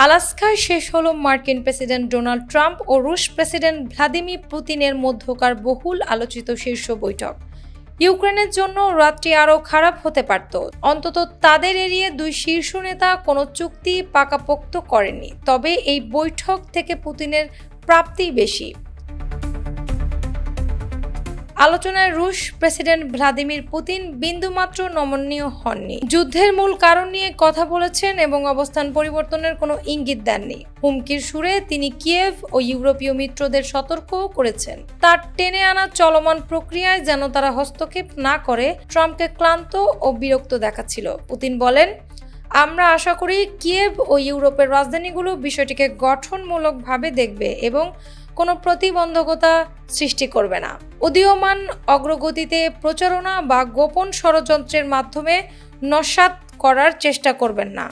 আলাস্কায় শেষ হলো মার্কিন প্রেসিডেন্ট ডোনাল্ড ট্রাম্প ও রুশ প্রেসিডেন্ট ভ্লাদিমির পুতিনের মধ্যকার বহুল আলোচিত শীর্ষ বৈঠক। ইউক্রেনের জন্য রাতটি আরও খারাপ হতে পারত। অন্তত তাদের এড়িয়ে দুই শীর্ষ নেতা কোনো চুক্তি পাকাপোক্ত করেননি। তবে এই বৈঠক থেকে পুতিনের প্রাপ্তি বেশি। আলোচনায় রুশ প্রেসিডেন্ট ভ্লাদিমির পুতিন বিন্দুমাত্র নমনীয় হননি। যুদ্ধের মূল কারণ নিয়ে কথা বলেছেন এবং অবস্থান পরিবর্তনের কোনো ইঙ্গিত দেননি। হুমকির সুরে তিনি কিয়েভ ও ইউরোপীয় মিত্রদের সতর্কও করেছেন। তার টেনে আনা চলমান প্রক্রিয়ায় যেন তারা হস্তক্ষেপ না করে ট্রাম্পকে ক্লান্ত ও বিরক্ত দেখাচ্ছিল। পুতিন বলেন, আমরা আশা করি কিয়েভ ও ইউরোপের রাজধানীগুলো বিষয়টিকে গঠনমূলকভাবে দেখবে এবং কোনো প্রতিবন্ধকতা সৃষ্টি করবে না। উদীয়মান অগ্রগতিতে প্রচারণা বা গোপন ষড়যন্ত্রের মাধ্যমে নস্যাৎ করার চেষ্টা করবেন না।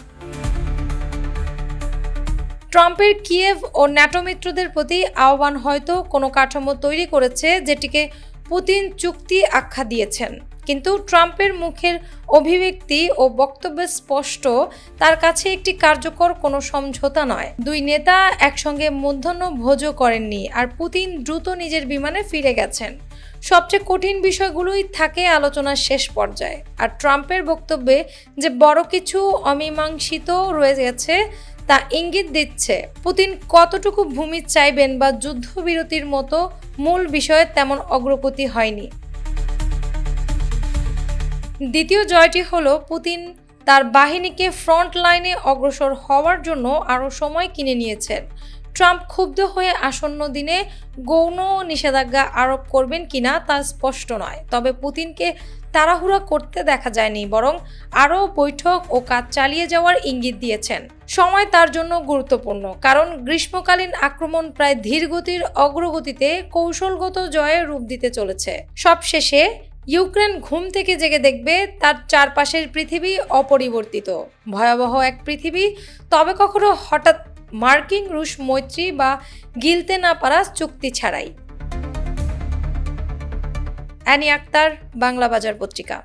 ট্রাম্পের কিয়েভ ও ন্যাটো মিত্রদের প্রতি আহ্বান হয়তো কোনো কাঠামো তৈরি করেছে যেটিকে পুতিন চুক্তি আখ্যা দিয়েছেন, কিন্তু ট্রাম্পের মুখের অভিব্যক্তি ও বক্তব্য স্পষ্ট, তার কাছে একটি কার্যকর কোনো সমঝোতা নয়। দুই নেতা একসঙ্গে মধ্যাহ্ন ভোজও করেননি, আর পুতিন দ্রুত নিজের বিমানে ফিরে গেছেন। সবচেয়ে কঠিন বিষয়গুলোই থাকে আলোচনার শেষ পর্যায়ে, আর ট্রাম্পের বক্তব্যে যে বড় কিছু অমীমাংসিত রয়ে গেছে তা ইঙ্গিত দিচ্ছে পুতিন কতটুকু ভূমি চাইবেন বা যুদ্ধবিরতির মতো মূল বিষয়ে তেমন অগ্রগতি হয়নি। দ্বিতীয় জয়টি হলো পুতিন তার বাহিনীকে ফ্রন্ট লাইনে অগ্রসর হওয়ার জন্য আরও সময় কিনে নিয়েছেন। ট্রাম্প ক্ষুব্ধ হয়ে আসন্ন দিনে গৌণ নিষেধাজ্ঞা আরোপ করবেন কিনা তা স্পষ্ট নয়। তবে পুতিনকে তাড়াহুড়া করতে দেখা যায়নি, বরং আরও বৈঠক ও কাজ চালিয়ে যাওয়ার ইঙ্গিত দিয়েছেন। সময় তার জন্য গুরুত্বপূর্ণ, কারণ গ্রীষ্মকালীন আক্রমণ প্রায় ধীরগতির অগ্রগতিতে কৌশলগত জয়ে রূপ দিতে চলেছে। সবশেষে ইউক্রেন ঘুম থেকে জেগে দেখবে তার চারপাশের পৃথিবী অপরিবর্তিত, ভয়াবহ এক পৃথিবী, তবে কখনো হঠাৎ মার্কিন রুশ মৈত্রী বা গিলতে না পারা চুক্তি ছাড়াই। অ্যানি আক্তার, বাংলা বাজার পত্রিকা।